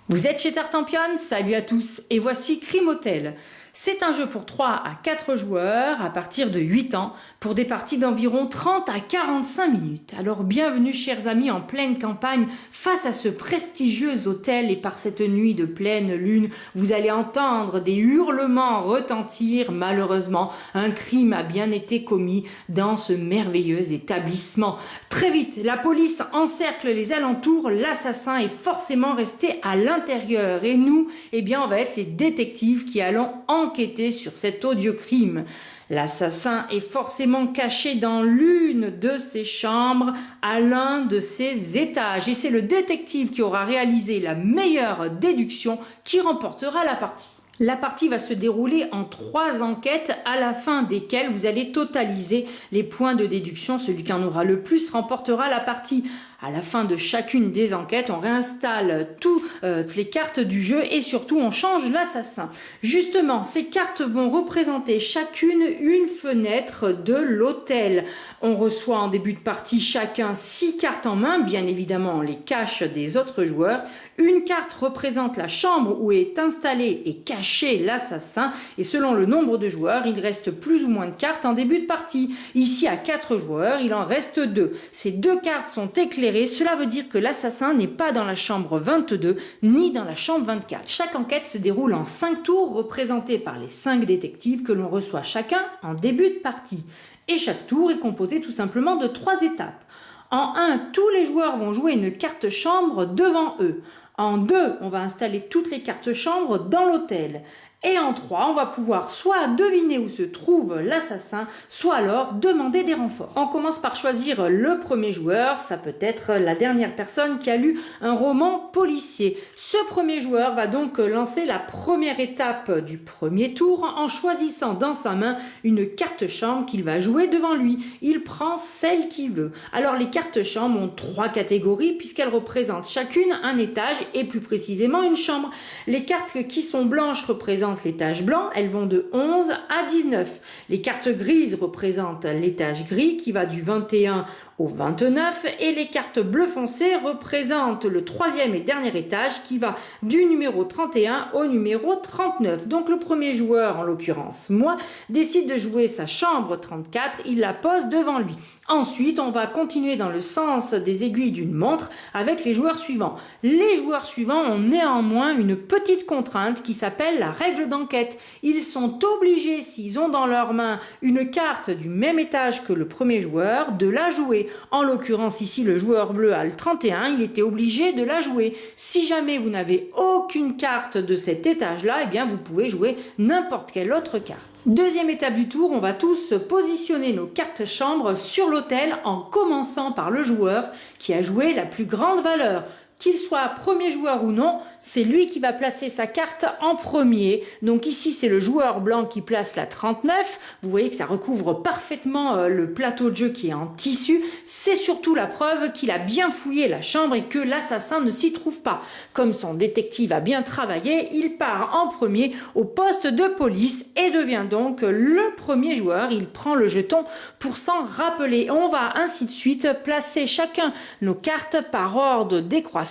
Vous êtes chez Tartampion? Salut à tous et voici Crime Hotel. C'est un jeu pour 3 à 4 joueurs à partir de 8 ans pour des parties d'environ 30 à 45 minutes. Alors bienvenue chers amis en pleine campagne face à ce prestigieux hôtel et par cette nuit de pleine lune, vous allez entendre des hurlements retentir. Malheureusement, un crime a bien été commis dans ce merveilleux établissement. Très vite, la police encercle les alentours, l'assassin est forcément resté à l'intérieur et nous, on va être les détectives qui allons enquêter sur cet odieux crime. L'assassin est forcément caché dans l'une de ses chambres à l'un de ses étages et c'est le détective qui aura réalisé la meilleure déduction qui remportera la partie. La partie va se dérouler en 3 enquêtes à la fin desquelles vous allez totaliser les points de déduction. Celui qui en aura le plus remportera la partie. À la fin de chacune des enquêtes, on réinstalle toutes les cartes du jeu et surtout on change l'assassin. Justement, ces cartes vont représenter chacune une fenêtre de l'hôtel. On reçoit en début de partie chacun 6 cartes en main, bien évidemment on les cache des autres joueurs. Une carte représente la chambre où est installé et caché l'assassin et selon le nombre de joueurs, il reste plus ou moins de cartes en début de partie. Ici à 4 joueurs, il en reste 2. Ces 2 cartes sont éclairées. Cela veut dire que l'assassin n'est pas dans la chambre 22 ni dans la chambre 24. Chaque enquête se déroule en 5 tours représentés par les 5 détectives que l'on reçoit chacun en début de partie. Et chaque tour est composé tout simplement de 3 étapes. En 1, tous les joueurs vont jouer une carte chambre devant eux. En 2, on va installer toutes les cartes chambres dans l'hôtel. Et en 3, on va pouvoir soit deviner où se trouve l'assassin, soit alors demander des renforts. On commence par choisir le premier joueur, ça peut être la dernière personne qui a lu un roman policier. Ce premier joueur va donc lancer la première étape du premier tour en choisissant dans sa main une carte chambre qu'il va jouer devant lui. Il prend celle qu'il veut. Alors les cartes chambres ont 3 catégories puisqu'elles représentent chacune un étage et plus précisément une chambre. Les cartes qui sont blanches représentent l'étage blanc, elles vont de 11 à 19. Les cartes grises représentent l'étage gris qui va du 21 au 29 et les cartes bleu foncé représentent le 3e et dernier étage qui va du numéro 31 au numéro 39. Donc le premier joueur, en l'occurrence moi, décide de jouer sa chambre 34, il la pose devant lui. Ensuite, on va continuer dans le sens des aiguilles d'une montre avec les joueurs suivants. Les joueurs suivants ont néanmoins une petite contrainte qui s'appelle la règle d'enquête. Ils sont obligés, s'ils ont dans leurs mains une carte du même étage que le premier joueur, de la jouer. En l'occurrence ici le joueur bleu a le 31, il était obligé de la jouer. Si jamais vous n'avez aucune carte de cet étage là, vous pouvez jouer n'importe quelle autre carte. Deuxième étape du tour, on va tous positionner nos cartes chambre sur l'hôtel en commençant par le joueur qui a joué la plus grande valeur. Qu'il soit premier joueur ou non, c'est lui qui va placer sa carte en premier. Donc ici, c'est le joueur blanc qui place la 39. Vous voyez que ça recouvre parfaitement le plateau de jeu qui est en tissu. C'est surtout la preuve qu'il a bien fouillé la chambre et que l'assassin ne s'y trouve pas. Comme son détective a bien travaillé, il part en premier au poste de police et devient donc le premier joueur. Il prend le jeton pour s'en rappeler. On va ainsi de suite placer chacun nos cartes par ordre décroissant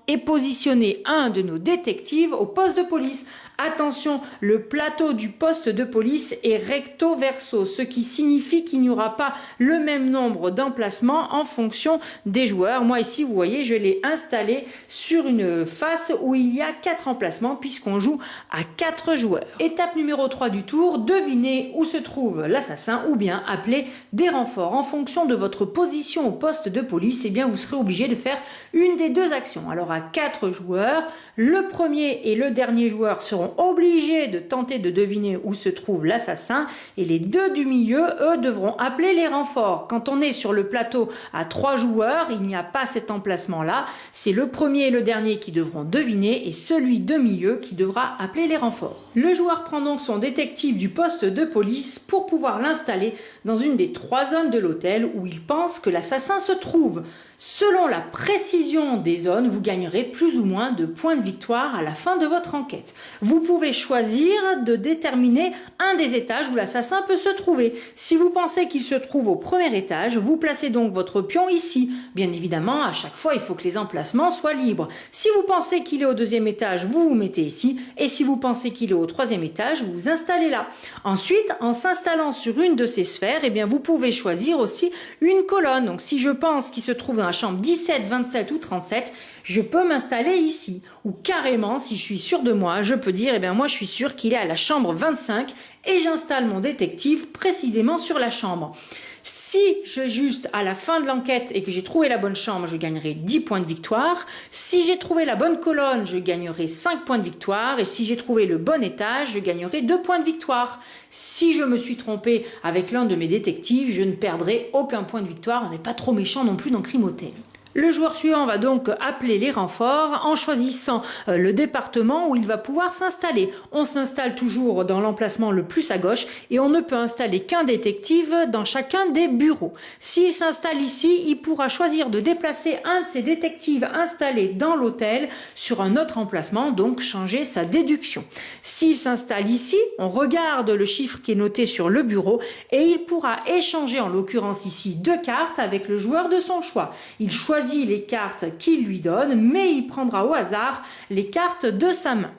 et positionner un de nos détectives au poste de police. Attention, le plateau du poste de police est recto verso, ce qui signifie qu'il n'y aura pas le même nombre d'emplacements en fonction des joueurs. Moi ici, vous voyez, je l'ai installé sur une face où il y a 4 emplacements puisqu'on joue à 4 joueurs. Étape numéro 3 du tour, devinez où se trouve l'assassin ou bien appeler des renforts. En fonction de votre position au poste de police, vous serez obligé de faire une des 2 actions. Alors à 4 joueurs, le premier et le dernier joueur seront obligés de tenter de deviner où se trouve l'assassin et les 2 du milieu, eux, devront appeler les renforts. Quand on est sur le plateau à 3 joueurs, il n'y a pas cet emplacement-là. C'est le premier et le dernier qui devront deviner et celui de milieu qui devra appeler les renforts. Le joueur prend donc son détective du poste de police pour pouvoir l'installer dans une des 3 zones de l'hôtel où il pense que l'assassin se trouve. Selon la précision des zones, vous gagnerez gagnerez plus ou moins de points de victoire à la fin de votre enquête. Vous pouvez choisir de déterminer un des étages où l'assassin peut se trouver. Si vous pensez qu'il se trouve au premier étage, vous placez donc votre pion ici. Bien évidemment, à chaque fois, il faut que les emplacements soient libres. Si vous pensez qu'il est au deuxième étage, vous vous mettez ici. Et si vous pensez qu'il est au troisième étage, vous vous installez là. Ensuite, en s'installant sur une de ces sphères, eh bien, vous pouvez choisir aussi une colonne. Donc, si je pense qu'il se trouve dans la chambre 17, 27 ou 37, je peux m'installer ici. Ou carrément, si je suis sûr de moi, je peux dire, eh bien, moi, je suis sûr qu'il est à la chambre 25 et j'installe mon détective précisément sur la chambre. Si je juste à la fin de l'enquête et que j'ai trouvé la bonne chambre, je gagnerai 10 points de victoire. Si j'ai trouvé la bonne colonne, je gagnerai 5 points de victoire. Et si j'ai trouvé le bon étage, je gagnerai 2 points de victoire. Si je me suis trompé avec l'un de mes détectives, je ne perdrai aucun point de victoire. On n'est pas trop méchant non plus dans Crime Hotel. Le joueur suivant va donc appeler les renforts en choisissant le département où il va pouvoir s'installer. On s'installe toujours dans l'emplacement le plus à gauche et on ne peut installer qu'un détective dans chacun des bureaux. S'il s'installe ici, il pourra choisir de déplacer un de ses détectives installés dans l'hôtel sur un autre emplacement, donc changer sa déduction. S'il s'installe ici, on regarde le chiffre qui est noté sur le bureau et il pourra échanger, en l'occurrence ici, 2 cartes avec le joueur de son choix. Il choisit les cartes qu'il lui donne, mais il prendra au hasard les cartes de sa main.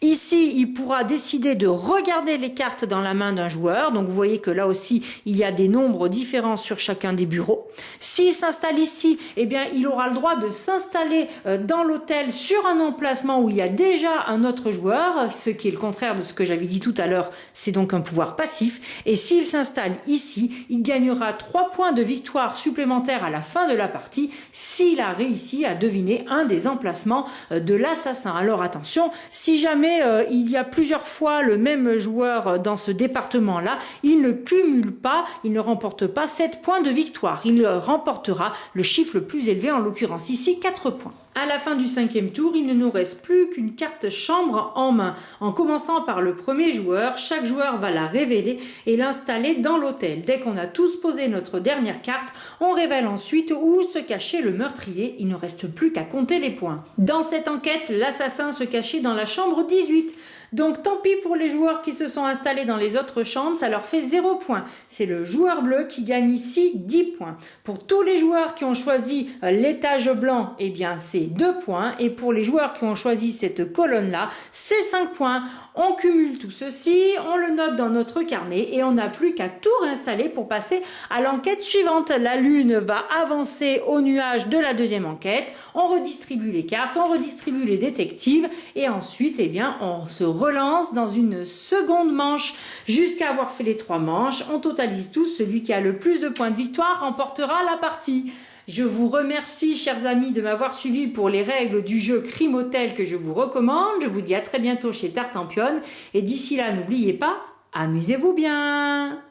Ici, il pourra décider de regarder les cartes dans la main d'un joueur. Donc, vous voyez que là aussi, il y a des nombres différents sur chacun des bureaux. S'il s'installe ici, eh bien, il aura le droit de s'installer dans l'hôtel sur un emplacement où il y a déjà un autre joueur, ce qui est le contraire de ce que j'avais dit tout à l'heure. C'est donc un pouvoir passif. Et s'il s'installe ici, il gagnera 3 points de victoire supplémentaires à la fin de la partie s'il a réussi à deviner un des emplacements de l'assassin. Alors, attention, si jamais il y a plusieurs fois le même joueur dans ce département-là, il ne cumule pas, il ne remporte pas 7 points de victoire. Il remportera le chiffre le plus élevé, en l'occurrence ici 4 points. À la fin du 5e tour, il ne nous reste plus qu'une carte chambre en main. En commençant par le premier joueur, chaque joueur va la révéler et l'installer dans l'hôtel. Dès qu'on a tous posé notre dernière carte, on révèle ensuite où se cachait le meurtrier. Il ne reste plus qu'à compter les points. Dans cette enquête, l'assassin se cachait dans la chambre 18. Donc tant pis pour les joueurs qui se sont installés dans les autres chambres, ça leur fait 0 points. C'est le joueur bleu qui gagne ici 10 points. Pour tous les joueurs qui ont choisi l'étage blanc, eh bien c'est 2 points. Et pour les joueurs qui ont choisi cette colonne-là, c'est 5 points. On cumule tout ceci, on le note dans notre carnet et on n'a plus qu'à tout réinstaller pour passer à l'enquête suivante. La lune va avancer au nuage de la deuxième enquête. On redistribue les cartes, on redistribue les détectives et ensuite, eh bien, on se relance dans une seconde manche jusqu'à avoir fait les 3 manches. On totalise tous. Celui qui a le plus de points de victoire remportera la partie. Je vous remercie, chers amis, de m'avoir suivi pour les règles du jeu Crime Hotel que je vous recommande. Je vous dis à très bientôt chez Tartampion. Et d'ici là, n'oubliez pas, amusez-vous bien!